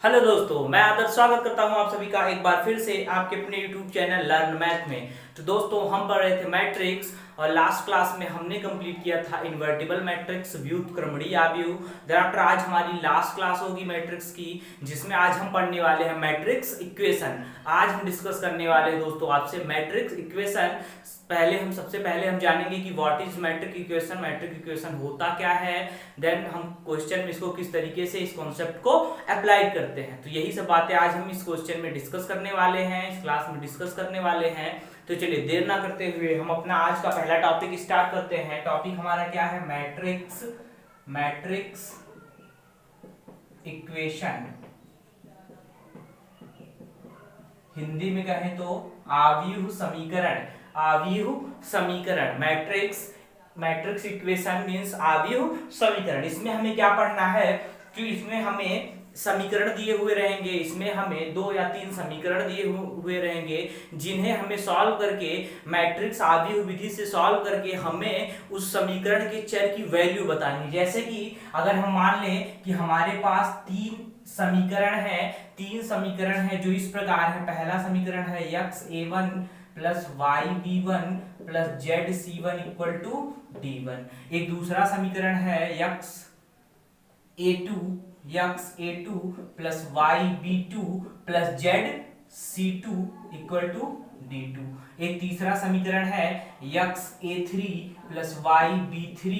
Hello दोस्तों, मैं आदर्श स्वागत करता हूं आप सभी का एक बार फिर से आपके अपने यूट्यूब चैनल लर्न मैथ में। तो दोस्तों, हम पढ़ रहे थे मैट्रिक्स और लास्ट क्लास में हमने कंप्लीट किया था इन्वर्टिबल मैट्रिक्स, व्युत्क्रमणीय आव्यूह। thereafter आज हमारी लास्ट क्लास होगी मैट्रिक्स की, जिसमें आज हम पढ़ने वाले हैं मैट्रिक्स इक्वेशन। आज हम डिस्कस करने वाले हैं दोस्तों आपसे मैट्रिक्स इक्वेशन। सबसे पहले हम जानेंगे कि what is matrix equation, matrix equation होता क्या है, देन हम क्वेश्चन में इसको किस तरीके से इस कॉन्सेप्ट को अप्लाई करते हैं। तो यही सब बातें आज हम इस क्वेश्चन में डिस्कस करने वाले हैं, इस क्लास में डिस्कस करने वाले हैं। तो चलिए देर ना करते हुए हम अपना आज का पहला टॉपिक स्टार्ट करते हैं। टॉपिक हमारा क्या है? Matrix equation. हिंदी में कहें तो आव्यूह समीकरण। मैट्रिक्स इक्वेशन मींस आव्यूह समीकरण। इसमें हमें क्या पढ़ना है कि इसमें हमें समीकरण दिए हुए रहेंगे, इसमें हमें 2 या 3 समीकरण दिए हुए रहेंगे, जिन्हें हमें सॉल्व करके मैट्रिक्स आव्यूह विधि से सॉल्व करके हमें उस समीकरण के चर की वैल्यू बतानी है। जैसे कि अगर हम मान लें कि हमारे पास 3 समीकरण है जो इस प्रकार है। पहला समीकरण है xa1 plus ybb1 plus zc1 equal to d1। एक दूसरा समीकरण है xa2 plus ybb2 plus zc2 equal to d2। एक तीसरा समीकरण है xa3 plus ybb3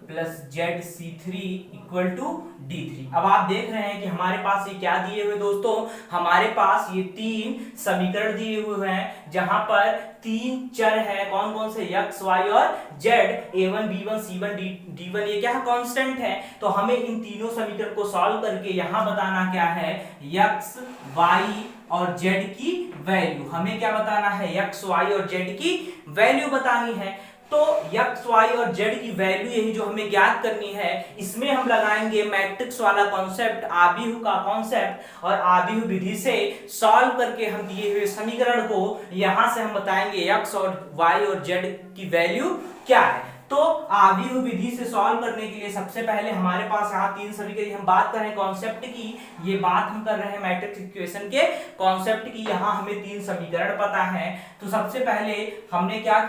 plus zc3 equal to d3। अब आप देख रहे हैं कि हमारे पास ये क्या दिए हुए दोस्तों, हमारे पास ये 3 समीकरण दिए हुए हैं, जहां पर 3 चर है। कौन कौन से? x, y और z। a1 b1 c1 d1 ये क्या है? कांस्टेंट है। तो हमें इन तीनों समीकरण को सॉल्व करके यहां बताना क्या है? x, y और z की वैल्यू। हमें क्या बताना है? x, y और z की वैल्यू बतानी है। तो x, y और z की वैल्यू यही जो हमें ज्ञात करनी है, इसमें हम लगाएंगे मैट्रिक्स वाला कॉन्सेप्ट, आव्यूह का कॉन्सेप्ट, और आव्यूह विधि से सॉल्व करके हम दिए हुए समीकरण को यहां से हम बताएंगे x और y और z की वैल्यू क्या है। तो आव्यूह विधि से सॉल्व करने के लिए सबसे पहले हमारे पास यहाँ 3 समीकरण। हम बात कर रहे हैं कॉन्सेप्ट की, ये बात हम कर रहे हैं मैट्रिक्स इक्वेशन के कॉन्सेप्ट की। यहाँ हमें 3 समीकरण पता है। तो सबसे पहले हमने क्या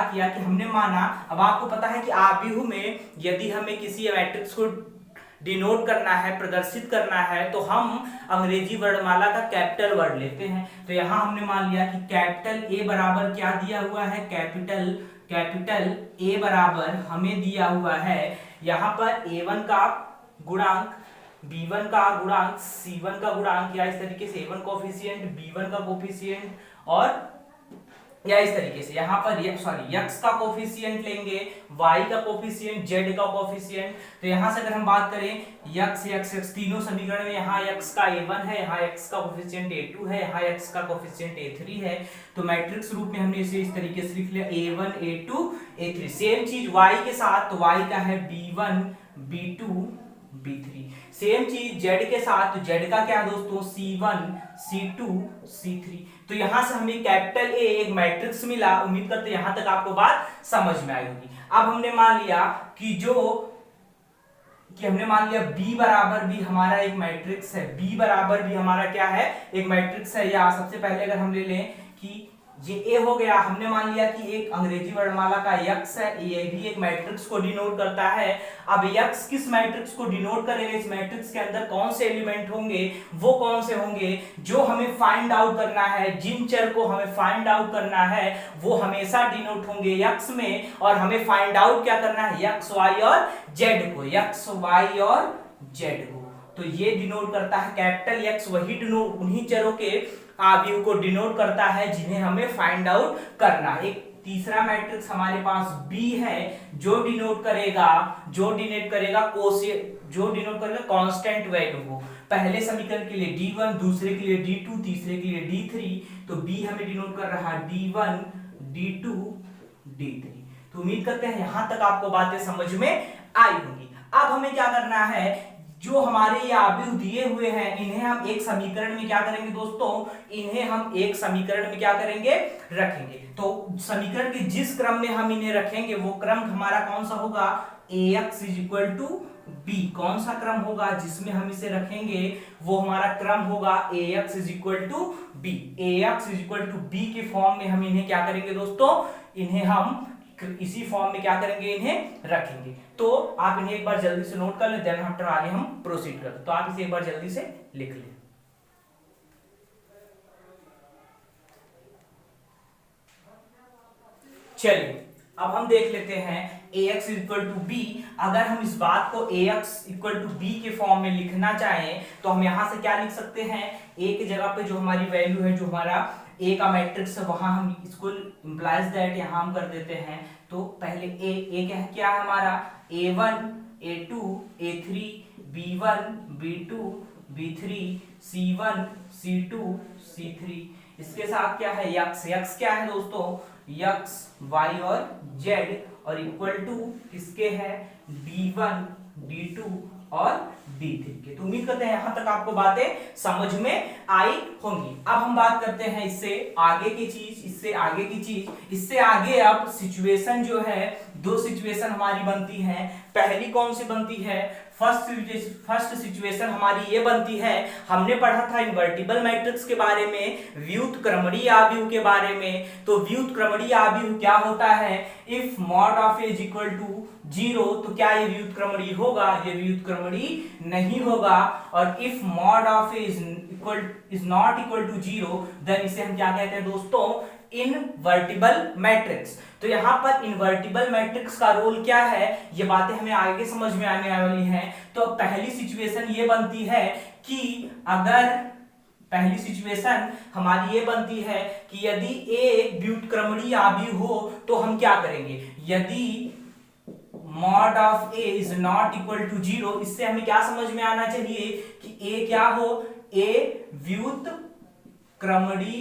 किया कि हमने माना, अब आपको पता है कि आव्यूह में यदि हमें किसी मैट्रिक्स को डिनोट करना है, प्रदर्शित करना है, तो हम अंग्रेजी वर्णमाला का कैपिटल वर्ड लेते हैं। तो यहाँ हमने मान लिया कि कैपिटल ए बराबर क्या दिया हुआ है? कैपिटल ए बराबर हमें दिया हुआ है यहाँ पर a1 का गुणांक, b1 का गुणांक, c1 का गुणांक, या इस तरीके से a1 कोफिशिएंट, b1 का कोफिशिएंट, और या इस तरीके से यहाँ पर x का कोफिशिएंट लेंगे, y का कोफिशिएंट, z का कोफिशिएंट। तो यहाँ से अगर हम बात करें x तीनों समीकरण में, यहाँ x का a1 है, यहाँ x का कोफिशिएंट a2 है, यहाँ x का कोफिशिएंट a3 है। तो मैट्रिक्स रूप में हमने इसे इस तरीके से लिख लिया a1 a2 a3। सेम चीज y के साथ, तो y का है b1 b2 b3। सेम चीज z के साथ, तो z का क्या दोस्तों? c1 c2 c3। तो यहां से हमें कैपिटल ए एक मैट्रिक्स मिला। उम्मीद करते हैं यहां तक आपको बात समझ में आई होगी। अब हमने मान लिया कि हमने मान लिया b बराबर भी हमारा एक मैट्रिक्स है। b बराबर भी हमारा क्या है? एक मैट्रिक्स है। या सबसे पहले अगर हम ले लें कि ये a हो गया, हमने मान लिया कि एक अंग्रेजी वर्णमाला का x है, ये भी एक मैट्रिक्स को डिनोट करता है। अब x किस मैट्रिक्स को डिनोट करेगा? इस मैट्रिक्स के अंदर कौन से एलिमेंट होंगे? वो कौन से होंगे जो हमें फाइंड आउट करना है? जिन चर को हमें फाइंड आउट करना है वो हमेशा डिनोट होंगे x में, और हमें फाइंड आउट क्या करना है? x, y और z को, x, y और z को। तो ये डिनोट करता है कैपिटल X, वही डिनोट उन्हीं चरों के आव्यूह को डिनोट करता है जिन्हें हमें फाइंड आउट करना है। एक तीसरा मैट्रिक्स हमारे पास B है जो डिनोट करेगा कांस्टेंट वैल्यू को। पहले समीकरण के लिए D1, दूसरे के लिए D2, तीसरे के लिए D3। तो B हमें डिनोट कर रहा है D1 D2 D3। तो उम्मीद करते हैं यहां तक आपको बातें समझ में आई होंगी। अब हमें क्या करना है? जो हमारे ये आव्यूह दिए हुए हैं, इन्हें हम एक समीकरण में क्या करेंगे दोस्तों? इन्हें हम एक समीकरण में क्या करेंगे? रखेंगे। तो समीकरण के जिस क्रम में हम इन्हें रखेंगे वो क्रम हमारा कौन सा होगा? ax is equal to B, कौन सा क्रम होगा जिसमें हम इसे रखेंगे, वो हमारा क्रम होगा ax is equal to B. ax is equal to B के फॉर्म में हम इन्हें क्या करेंगे दोस्तों, इन्हें हम इसी फॉर्म में क्या करेंगे, इन्हें रखेंगे। तो आप इन्हें एक बार जल्दी से नोट कर लें, देन आफ्टर आगे हम प्रोसीड करते। तो आप इसे एक बार जल्दी से लिख लें। चलिए अब हम देख लेते हैं ax इक्वल टू बी। अगर हम इस बात को ax इक्वल टू बी के फॉर्म में लिखना चाहें तो हम यहां से क्या लिख सकते हैं, a की जगह पे जो हमारी वैल्यू है, जो हमारा a का मैट्रिक्स है, वहां हम इसको इंप्लाइज दैट यहां हम कर देते हैं। तो पहले a क्या है हमारा, a1 a2 a3 b1 b2 b3 c1 c2 c3। इसके साथ क्या है, यक्स क्या है दोस्तों, यक्स वाई और जेड, और इक्वल टू किसके है, d1 d2 और d3 के। तो उम्मीद करते हैं यहां तक आपको बातें समझ में आई होंगी। अब हम बात करते हैं इससे आगे की चीज, इससे आगे अब सिचुएशन जो है, दो सिचुएशन हमारी बनती हैं। पहली कौन सी बनती है, फर्स्ट सिचुएशन हमारी ये बनती है, हमने पढ़ा था इन्वर्टिबल मैट्रिक्स के बारे में, व्युत्क्रमणीय आव्यूह के बारे में। तो व्युत्क्रमणीय आव्यूह क्या होता है, if mod of A is equal to 0, तो क्या ये व्युत्क्रमणीय होगा, ये व्युत्क्रमणीय नहीं होगा। और if mod of A is not equal to 0, then इसे हम क्या कहते हैं दोस्तों, इनवर्टिबल मैट्रिक्स। तो यहां पर इनवर्टिबल मैट्रिक्स का रोल क्या है, ये बातें हमें आगे समझ में आने वाली हैं। तो पहली सिचुएशन ये बनती है कि अगर पहली सिचुएशन हमारी ये बनती है कि यदि एक व्युत्क्रमणीय आव्यूह हो तो हम क्या करेंगे, यदि mod of A is not equal to 0, इससे हमें क्या समझ में आना चाहिए कि ए क्या हो, ए व्युत्क्रमणीय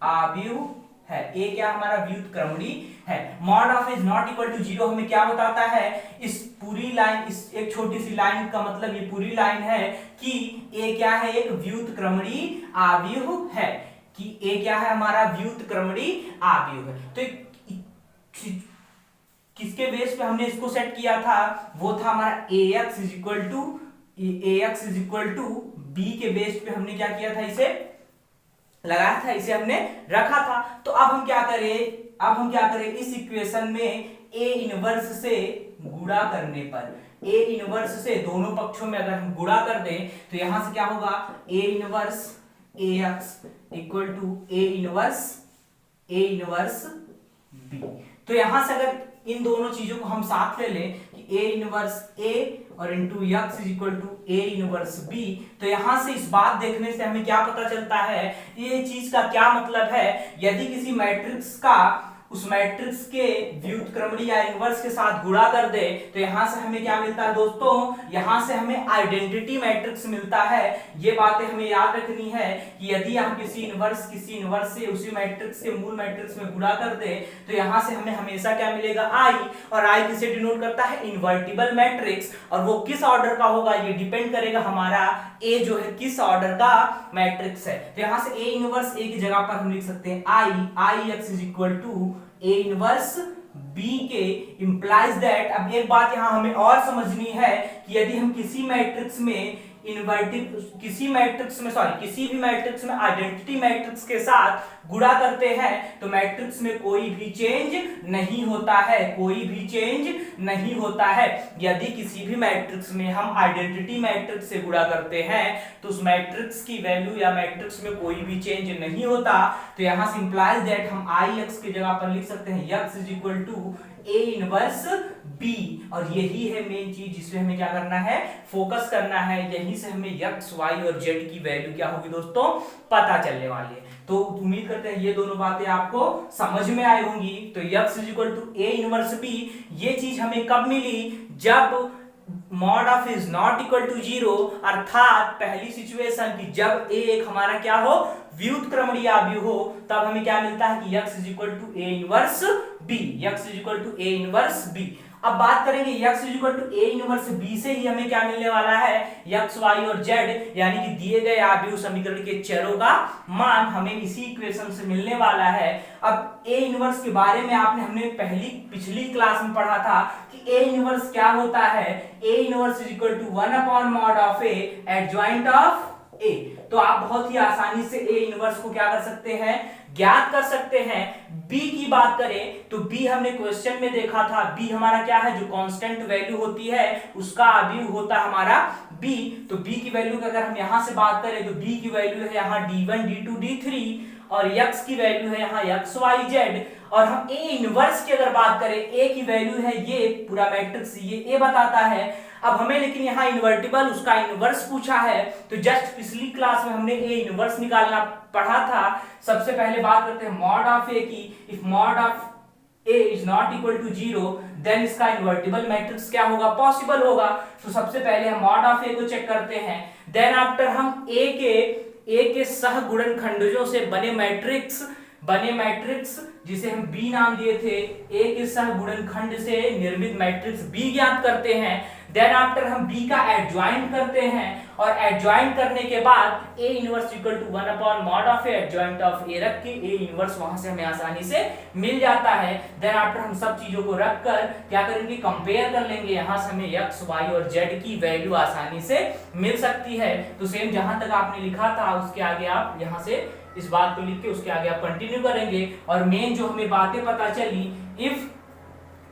आव्यूह है। ए क्या हमारा व्युत्क्रमणीय है। Mod of is not equal to 0 हमें क्या बताता है, इस पूरी लाइन, इस एक छोटी सी लाइन का मतलब ये पूरी लाइन है कि ए क्या है, एक व्युत्क्रमणीय आव्यूह है, कि ए क्या है हमारा व्युत्क्रमणीय आव्यूह है। तो किसके बेस पे हमने इसको सेट किया था, वो था हमारा ax is equal to B के बेस पे हमने क्या किया था, इसे लगाया था, इसे हमने रखा था। तो अब हम क्या करें, इस इक्वेशन में a इनवर्स से गुणा करने पर, a इनवर्स से दोनों पक्षों में अगर हम गुणा कर दें तो यहां से क्या होगा, a inverse ax equal to a inverse b। तो यहां से अगर इन दोनों चीजों को हम साथ ले लें कि a इनवर्स a और into x is equal to a inverse b, तो यहां से इस बात देखने से हमें क्या पता चलता है, ये चीज का क्या मतलब है, यदि किसी मैट्रिक्स का उस मैट्रिक्स के व्युत्क्रमणीय या इनवर्स के साथ गुणा कर दे तो यहां से हमें क्या मिलता है दोस्तों, यहां से हमें आइडेंटिटी मैट्रिक्स मिलता है। ये बातें हमें याद रखनी है कि यदि हम किसी इनवर्स से उसी मैट्रिक्स के मूल मैट्रिक्स में गुणा कर दे तो यहां से हमें हमेशा क्या मिलेगा, आई, और आई किसे डिनोट करता है, इन्वर्टिबल मैट्रिक्स। और वो किस ऑर्डर का होगा ये डिपेंड करेगा हमारा ए जो है किस ऑर्डर का मैट्रिक्स है। तो यहां से ए इनवर्स ए की जगह पर हम लिख सकते हैं I X is equal to A inverse B के, इंप्लाइज दैट। अब एक बात यहां हमें और समझनी है कि यदि हम किसी भी मैट्रिक्स में आइडेंटिटी मैट्रिक्स के साथ गुणा करते हैं तो मैट्रिक्स में कोई भी चेंज नहीं होता है, यदि किसी भी मैट्रिक्स में हम आइडेंटिटी मैट्रिक्स से गुणा करते हैं तो उस मैट्रिक्स की वैल्यू या मैट्रिक्स में कोई भी चेंज नहीं होता। तो यहां से इंप्लाइज दैट हम आई एक्स की जगह पर लिख सकते हैं x is equal to A inverse B. और यही है मेन चीज जिसमें हमें क्या करना है, फोकस करना है। यहीं से हमें एक्स वाई और जेड की वैल्यू क्या होगी दोस्तों, पता चलने वाली है। तो उम्मीद करते हैं ये दोनों बातें आपको समझ में आई होंगी। तो x is equal to A inverse B, ये चीज हमें कब मिली, जब mod of is not equal to 0, अर्थात पहली सिचुएशन की जब ए एक हमारा क्या हो, व्युत्क्रमणीय आव्यूह हो, तब हमें क्या मिलता है कि x is equal to A inverse B, x is equal to A inverse B. अब बात करेंगे x a इनवर्स b से ही हमें क्या मिलने वाला है, x y और z यानी कि दिए गए आव्यूह समीकरण के चरों का मान हमें इसी इक्वेशन से मिलने वाला है। अब a इनवर्स के बारे में हमने पिछली क्लास में पढ़ा था कि a इनवर्स क्या होता है, a inverse is equal to 1 upon mod of a adjoint of a। तो आप बहुत ही आसानी से a इनवर्स को क्या कर सकते हैं, ज्ञात कर सकते हैं। b की बात करें तो b हमने क्वेश्चन में देखा था, b हमारा क्या है, जो कांस्टेंट वैल्यू होती है उसका आव्यूह होता है हमारा b। तो b की वैल्यू की अगर हम यहां से बात करें तो b की वैल्यू है यहाँ d1 d2 d3 और x की वैल्यू है यहाँ x y z। और हम a इनवर्स की अगर बात करें, a की वैल्यू है ये पूरा मैट्रिक्स ये a बताता है। अब हमें लेकिन यहाँ इन्वर्टिबल उसका इनवर्स पूछा है, तो जस्ट पिछली क्लास में हमने a इनवर्स निकालना पढ़ा था। सबसे पहले बात करते हैं मॉड ऑफ a की। If mod of a is not equal to 0 then इसका इन्वर्टिबल मैट्रिक्स क्या होगा, पॉसिबल होगा। तो सबसे पहले हम मॉड ऑफ a को चेक करते हैं, देन आफ्टर हम a के सहगुणनखंडजों से बने मैट्रिक्स जिसे हम B नाम दिए थे, A के सहगुणनखंड से निर्मित मैट्रिक्स B ज्ञात करते हैं। देन आफ्टर हम B का एडजॉइंट करते हैं और एडजॉइंट करने के बाद A inverse equal to 1 upon mod of A adjoint of A रख के A इनवर्स वहां से हमें आसानी से मिल जाता है। देन आफ्टर हम सब चीजों को रखकर क्या करेंगे, कंपेयर कर लेंगे। यहां से हमें x y और z की वैल्यू आसानी से मिल सकती है। तो सेम जहां तक आपने लिखा था उसके आगे आप यहां से इस बात को लिख के उसके आगे आप कंटिन्यू करेंगे। और मेन जो हमें बातें पता चली, if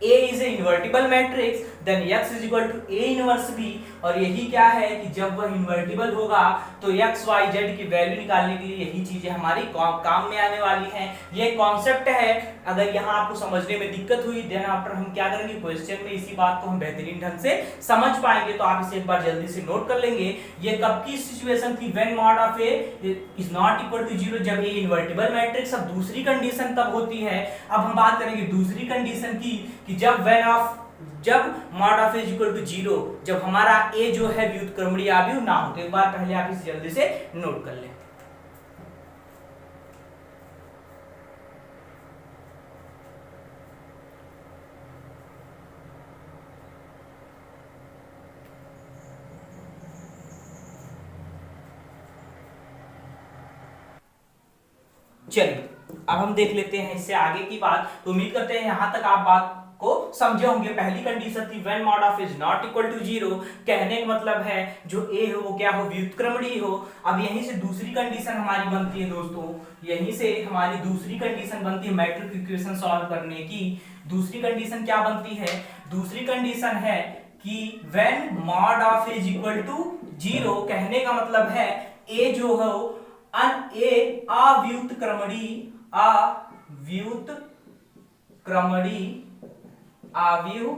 A is a invertible matrix then x is equal to A inverse B। और यही क्या है कि जब वह इन्वर्टिबल होगा तो x y z की वैल्यू निकालने के लिए यही चीजें हमारी काम में आने वाली हैं। ये कॉन्सेप्ट है। अगर यहाँ आपको समझने में दिक्कत हुई देन आफ्टर हम क्या करेंगे, क्वेश्चन में इसी बात को हम बेहतरीन ढंग से समझ पाएंगे। तो आप इसे एक बार जल्दी से नोट कर लेंगे। ये कब की सिचुएशन थी, when mod of A is not equal to 0, जब A इन्वर्टिबल मैट्रिक्स। अब दूसरी कंडीशन तब होती है, अब हम बात करेंगे दूसरी कंडीशन की कि जब mod of A equal to 0, जब हमारा A जो है व्युत्क्रमणीय आव्यूह ना हो। तो एक बार पहले आप इसे जल्दी से नोट कर लें। चलिए अब हम देख लेते हैं इससे आगे की बात। तो उम्मीद करते हैं यहां तक आप बात को समझे होंगे। पहली कंडीशन थी when mod of is not equal to 0, कहने का मतलब है जो A हो वो क्या हो, व्युत्क्रमणीय हो। अब यहीं से दूसरी कंडीशन हमारी बनती है दोस्तों, यहीं से हमारी दूसरी कंडीशन बनती है मैट्रिक्स इक्वेशन सॉल्व करने की। दूसरी कंडीशन क्या बनती है, दूसरी कंडीशन है कि when mod of is equal to 0, कहने का मतलब है A जो हो अव्युत्क्रमणीय आव्यूह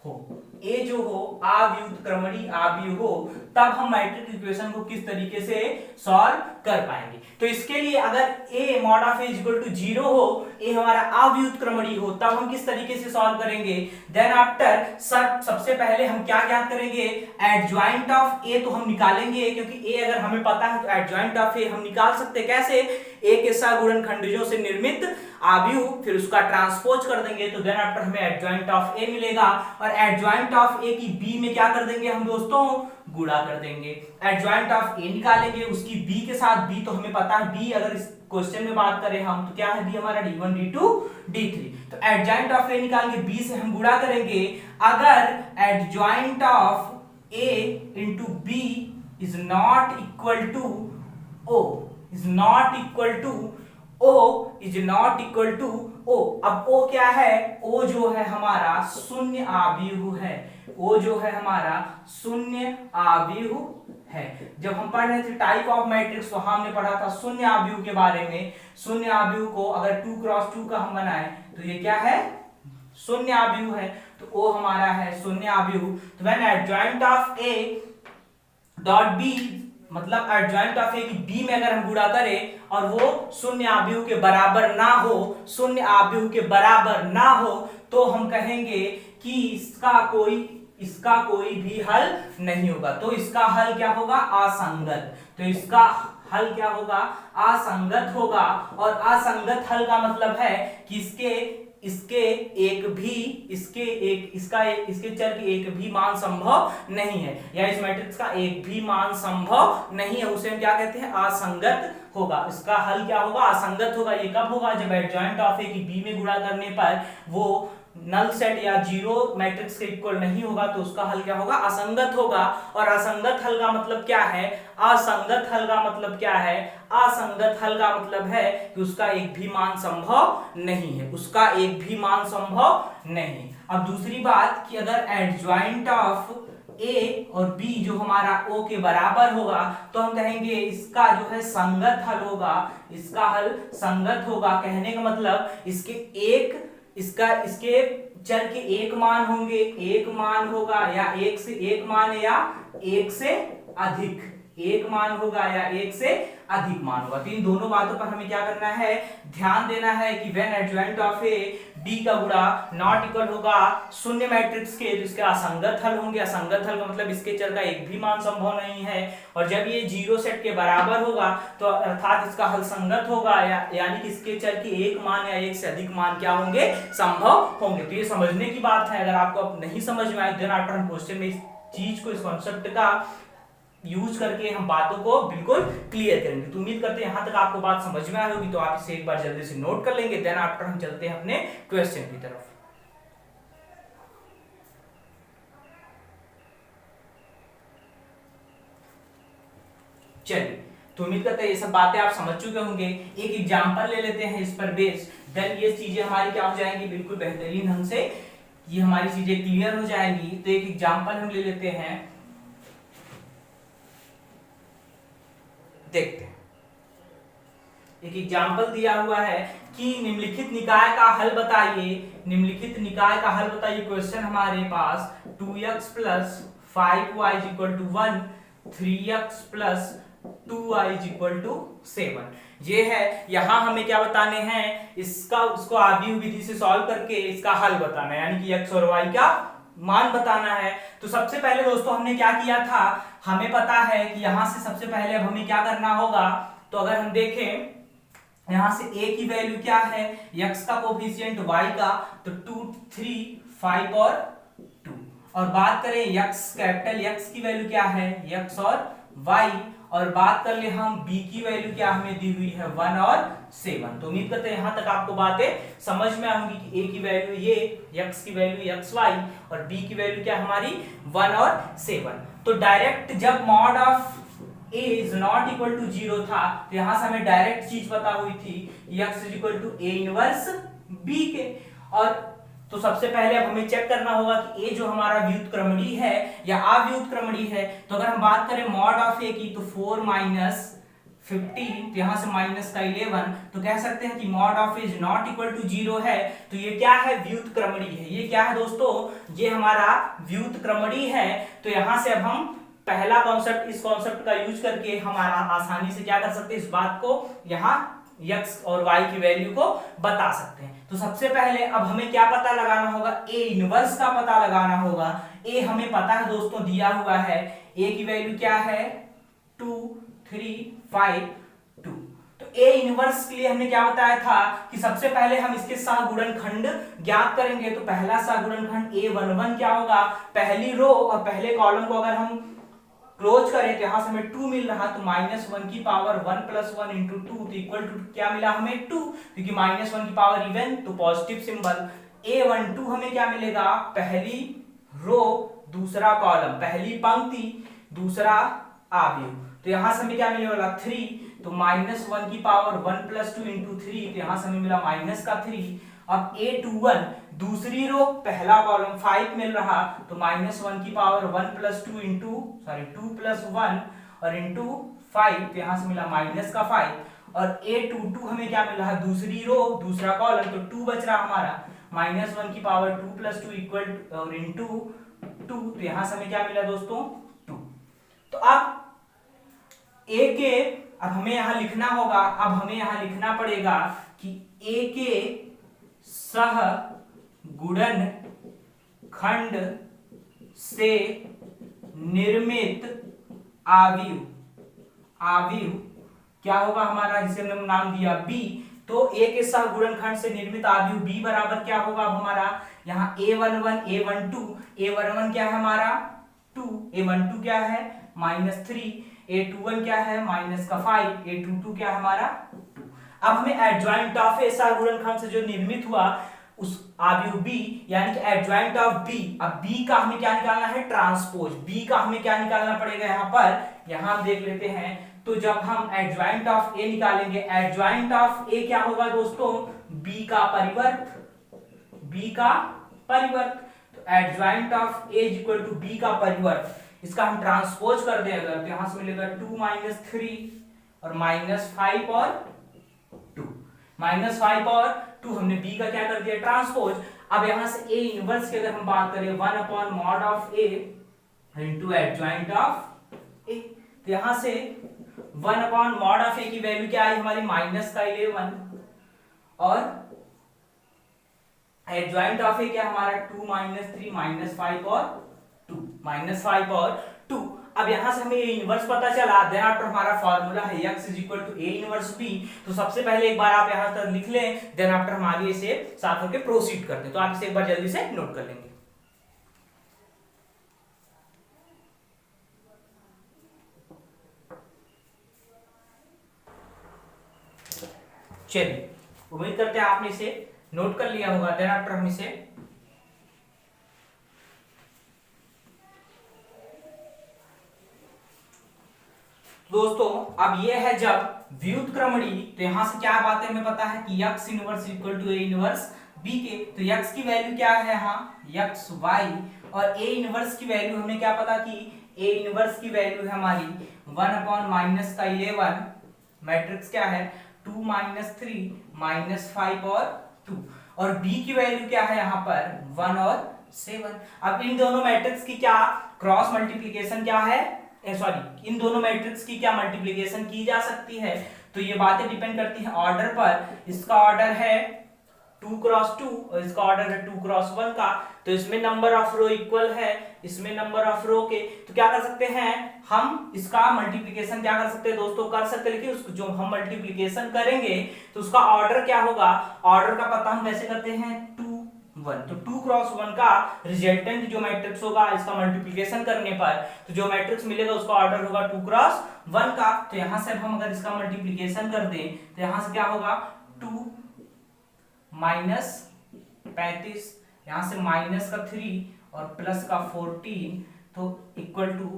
हो, A जो हो अव्युत्क्रमणीय आव्यूह हो, तब हम मैट्रिक्स इक्वेशन को किस तरीके से सॉल्व कर पाएंगे। तो इसके लिए अगर A mod of A equal to 0 हो, A हमारा अव्युत्क्रमणीय हो, तब हम किस तरीके से सॉल्व करेंगे। देन आफ्टर सबसे पहले हम क्या ज्ञात करेंगे, एडजॉइंट ऑफ A तो हम निकालेंगे, क्योंकि A अगर हमें पता है तो एडजॉइंट ऑफ A हम निकाल सकते हैं। कैसे, A के सहगुणनखंडजों से निर्मित आव्यूह, फिर उसका ट्रांसपोज कर देंगे तो देन आफ्टर हमें एडजॉइंट ऑफ A मिलेगा। और एडजॉइंट ऑफ A की B में क्या कर देंगे हम दोस्तों, गुणा कर देंगे। एडजॉइंट ऑफ A निकालेंगे, उसकी B के साथ B तो हमें पता है, B अगर इस क्वेश्चन में बात करें हम तो क्या है, B हमारा d1 d2 d3। तो एडजॉइंट ऑफ A निकाल के B से हम गुणा करेंगे। अगर adjoint of A into B is not equal to O, is not equal to O is not equal to O। अब O क्या है, O जो है हमारा शून्य आव्यूह है, O जो है हमारा शून्य आव्यूह है। जब हम पढ़ रहे थे टाइप ऑफ मैट्रिक्स तो हमने पढ़ा था शून्य आव्यूह के बारे में। शून्य आव्यूह को अगर 2 क्रॉस 2 का हम बनाए तो ये क्या है, शून्य आव्यूह है। तो O हमारा है शून्य आव्यूह। तो when adjoint of A dot B, मतलब एडजॉइंट ऑफ A की B में अगर हम गुणा करें और वो शून्य आव्यूह के बराबर ना हो, शून्य आव्यूह के बराबर ना हो, तो हम कहेंगे कि इसका कोई भी हल नहीं होगा। तो इसका हल क्या होगा, असंगत। तो इसका हल क्या होगा, असंगत होगा। और असंगत हल का मतलब है कि इसके चर के एक भी मान संभव नहीं है, या इस मैट्रिक्स का एक भी मान संभव नहीं है, उसे हम क्या कहते हैं, असंगत होगा। इसका हल क्या होगा, असंगत होगा। ये कब होगा, जब एडजॉइंट ऑफ ए की बी में गुणा करने पर वो नल सेट या जीरो मैट्रिक्स के इक्वल नहीं होगा, तो उसका हल क्या होगा, असंगत होगा। और असंगत हल का मतलब क्या है, असंगत हल का मतलब क्या है, असंगत हल का मतलब है कि उसका एक भी मान संभव नहीं है, उसका एक भी मान संभव नहीं। अब दूसरी बात कि अगर एडजॉइंट ऑफ ए और बी जो हमारा ओ के बराबर होगा, तो हम कहेंगे इसका जो है संगत हल होगा, इसका हल संगत होगा। कहने का मतलब इसके चर के एक मान होंगे, एक मान होगा, या एक से एक मान, या एक से अधिक एक मान होगा, या एक से अधिक मान होगा। तो इन दोनों बातों पर हमें क्या करना है, ध्यान देना है कि when adjoint of A B का गुणा नॉट इक्वल होगा शून्य मैट्रिक्स के, तो इसके असंगत हल होंगे। असंगत हल का मतलब इसके चर का एक भी मान संभव नहीं है। और जब ये जीरो सेट के बराबर होगा, तो अर्थात इसका हल संगत होगा, यानी कि इसके चर के एक मान या एक से अधिक मान क्या होंगे, संभव होंगे। तो ये समझने की बात है। अगर आपको अब नहीं समझ में आए, देन आफ्टर हम क्वेश्चन में इस चीज को, इस कॉन्सेप्ट का यूज करके हम बातों को बिल्कुल क्लियर करेंगे। तो उम्मीद करते हैं यहां तक आपको बात समझ में आई होगी, तो आप इसे एक बार जल्दी से नोट कर लेंगे। देन आफ्टर हम चलते हैं अपने क्वेश्चन की तरफ। चलिए, तो उम्मीद करते हैं ये सब बातें आप समझ चुके होंगे। एक एग्जांपल ले लेते हैं इस पर बेस्ड, देन ये चीजें हमारी क्या हो जाएंगी, बिल्कुल बेहतरीन ढंग से ये हमारी चीजें क्लियर हो जाएंगी। तो एक एग्जांपल हम ले लेते हैं, देखते हैं। एक एग्जाम्पल दिया हुआ है कि निम्नलिखित निकाय का हल बताइए। निम्नलिखित निकाय का हल बताइए। क्वेश्चन हमारे पास 2x plus 5y is equal to 1, 3x plus 2y is equal to 7, ये है। यहां हमें क्या बताने हैं, इसको आव्यूह विधि से सॉल्व करके इसका हल बताना है, यानी कि x और y का मान बताना है। तो सबसे पहले दोस्तों हमने क्या किया था, हमें पता है कि यहां से सबसे पहले अब हमें क्या करना होगा। तो अगर हम देखें यहां से a की वैल्यू क्या है, x का कोफिशिएंट y का, तो 2, 3, 5 और 2। और बात करें x कैपिटल X की वैल्यू क्या है, x और y। और बात कर ले हम b की वैल्यू क्या हमें दी हुई है, 1 और 7। तो उम्मीद करते हैं यहां तक आपको बातें समझ में आएंगी कि a की वैल्यू ये, x की वैल्यू xy और b की वैल्यू क्या हमारी 1 और 7। तो डायरेक्ट जब mod of a is not equal to 0 था, तो यहां से हमें डायरेक्ट चीज पता हुई थी x is equal to a inverse b के। और तो सबसे पहले अब हमें चेक करना होगा कि a जो हमारा व्युत्क्रमणीय है या अव्युत्क्रमणीय है। तो अगर हम बात करें मॉड ऑफ a की, तो 4 माइनस 15, तो यहां से माइनस का 11, तो कह सकते हैं कि mod of a is not equal to 0 है। तो ये क्या है, व्युत्क्रमणीय है। ये क्या है दोस्तों, ये हमारा व्युत्क्रमणीय है। तो यहां से अब हम पहला कॉन्सेप्ट, इस कॉन्सेप्ट का यूज करके हमारा आसानी से क्या कर सकते हैं, इस बात को यहाँ x और y की वैल्यू को बता सकते हैं। तो सबसे पहले अब हमें क्या पता लगाना होगा, a इनवर्स का पता लगाना होगा। a हमें पता है दोस्तों, दिया हुआ है। a की वैल्यू क्या है, 2, 3, 5, 2। तो a इनवर्स के लिए हमने क्या बताया था कि सबसे पहले हम इसके सहगुणनखंड ज्ञात करेंगे। तो पहला सहगुणनखंड a11 क्या होगा, पहली रो और पहले कॉलम को अगर हम क्लोज करें तो यहां से हमें 2 मिल रहा, तो -1 की पावर 1 + 1 × 2, तो इक्वल टू क्या मिला हमें 2, क्योंकि -1 की पावर इवन, तो पॉजिटिव सिंबल। a12 हमें क्या मिलेगा, पहली रो दूसरा कॉलम, पहली पंक्ति दूसरा आव्यूह। तो यहां से हमें क्या मिलने वाला 3, तो -1 की पावर 1 + 2 × 3, तो यहां से हमें मिला -3। अब a21 दूसरी रो पहला कॉलम 5 मिल रहा, तो -1 की पावर 1 + 2 + 1 और इंटू 5, तो यहां से मिला -5। और a22 हमें क्या मिल रहा, दूसरी रो दूसरा कॉलम, तो 2 बच रहा हमारा, -1 की पावर 2 + 2 इक्वल और इंटू 2, तो यहां से हमें क्या मिला दोस्तों 2। तो अब a के, अब हमें यहां लिखना होगा, अब हमें यहां लिखना पड़ेगा कि a के सह गुणन खंड से निर्मित आव्यूह क्या होगा हमारा, जिसे हमने नाम दिया b। तो ए के सहगुणनखंड से निर्मित अवयव b बराबर क्या होगा अब हमारा, यहाँ a11 a12 क्या है हमारा 2, a12 क्या है -3, a21 क्या है -5, a22 क्या है हमारा 2। अब हमें एडजॉइंट ऑफ ए सहगुणनखंड से जो निर्मित हुआ उस अवयव b यानी कि एडजॉइंट ऑफ b, अब b का हमें क्या निकालना है ट्रांसपोज, b का हमें क्या निकालना पड़ेगा यहाँ पर, यहाँ हम देख लेते हैं। तो जब हम एडजॉइंट ऑफ a निकालेंगे, एडजॉइंट ऑफ a क्या होगा दोस्तों, b का परिवर्त, तो adjoint of a is equal to b का परिवर्त, इसका हम ट्रांसपोज कर दें अगर, तो यहां से मिलेगा 2 - 3 और -5 और 2, -5 और 2 हमने b का क्या कर दिया ट्रांसपोज। अब यहां से a इनवर्स की अगर हम बात करें 1/mod of a into adjoint of a, तो यहां से 1/mod ऑफ a की वैल्यू क्या आई हमारी -11 और एडजॉइंट ऑफ a क्या हमारा 2 - 3 -5 और 2, -5 और 2। अब यहां से हमें a इनवर्स पता चला, देन आफ्टर हमारा फार्मूला है x is equal to a inverse b। तो सबसे पहले एक बार आप यहां तक लिख लें, देन आफ्टर हम आगे इसे साथ होकर प्रोसीड करते हैं। तो आप इसे एक बार जल्दी से नोट कर लेंगे। चलिए, उम्मीद करते हैं आपने इसे नोट कर लिया होगा। देन आफ्टर हम इसे दोस्तों, अब ये है जब व्युत्क्रमणी, तो यहां से क्या बात है हमें पता है कि x inverse equal to a inverse b के, तो x की वैल्यू क्या है यहाँ x y, और a इनवर्स की वैल्यू हमने क्या पता कि a इनवर्स की वैल्यू है हमारी 1/-11 मैट्रिक्स क्या है 2 - 3 -5 और 2, और b की वैल्यू क्या है यहाँ पर 1 और 7। अब इन दोनों मैट्रिक्स की क्या क्रॉस मल्टीप्लिकेशन क्या है, सॉरी इन दोनों मैट्रिक्स की क्या मल्टीप्लिकेशन की जा सकती है, तो ये बातें डिपेंड करती हैं ऑर्डर पर। इसका ऑर्डर है 2 क्रॉस 2 और इसका ऑर्डर है 2 क्रॉस 1 का, तो इसमें नंबर ऑफ रो इक्वल है, इसमें नंबर ऑफ रो के, तो क्या कर सकते हैं हम इसका मल्टीप्लिकेशन क्या कर सकते हैं दोस्तों, कर सकते हैं। लेकिन उसको जो हम मल्टीप्लिकेशन करेंगे तो उसका ऑर्डर क्या होगा, ऑर्डर का पता हम कैसे करते हैं 2 1, तो 2 क्रॉस 1 का रिजल्टेंट जो मैट्रिक्स होगा इसका मल्टीप्लिकेशन करने पर तो जो मैट्रिक्स मिलेगा उसका ऑर्डर होगा 2 क्रॉस 1 का। तो यहां से हम अगर इसका मल्टीप्लिकेशन कर दें तो यहां से क्या होगा 2 - 35, यहां से माइनस का 3 और प्लस का 14, तो इक्वल टू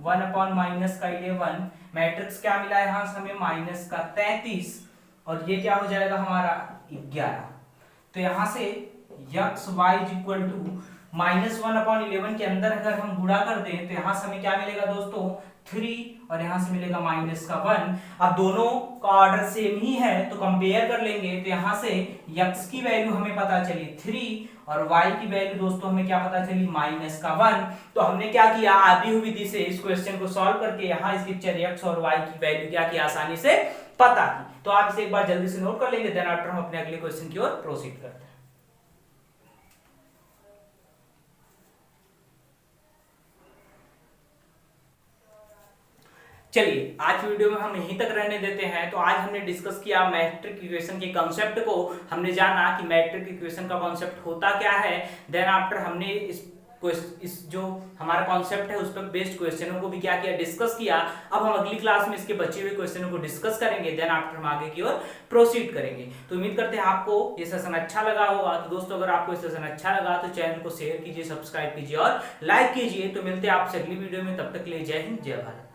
1/-11 मैट्रिक्स क्या मिला यहां से हमें -33 और ये क्या हो जाएगा हमारा 11। तो यहां से x y is equal to -1/11 के अंदर अगर हम गुणा कर दें तो यहां से हमें क्या मिलेगा दोस्तों 3 और यहां से मिलेगा -1। अब दोनों का ऑर्डर सेम ही है तो कंपेयर कर लेंगे, तो यहां से x की वैल्यू हमें पता चली 3 और y की वैल्यू दोस्तों हमें क्या पता चली -1। तो हमने क्या किया आधी हुई विधि से इस क्वेश्चन को सॉल्व करके यहाँ इसके चर x और y की वैल्यू क्या की आसानी से पता की। तो आप इसे एक बार जल्दी से नोट कर लेंगे, देन आफ्टर हम अपने अगले क्वेश्चन की ओर प्रोसीड करते हैं। चलिए, आज वीडियो में हम यहीं तक रहने देते हैं। तो आज हमने डिस्कस किया मैट्रिक इक्वेशन के कॉन्सेप्ट को, हमने जाना कि मैट्रिक इक्वेशन का कॉन्सेप्ट होता क्या है। देन आफ्टर हमने इस जो हमारा कॉन्सेप्ट है उस पर बेस्ड क्वेश्चनों को भी क्या किया डिस्कस किया। अब हम अगली क्लास में इसके बचे हुए क्वेश्चनों को डिस्कस करेंगे, देन आफ्टर हम आगे की ओर प्रोसीड करेंगे। तो उम्मीद करते हैं आपको ये सेशन अच्छा लगा होगा। तो दोस्तों अगर आपको ये सेशन अच्छा लगा तो चैनल को शेयर कीजिए, सब्सक्राइब कीजिए और लाइक कीजिए। तो मिलते हैं आपसे अगली वीडियो में, तब तक के लिए जय हिंद जय भारत।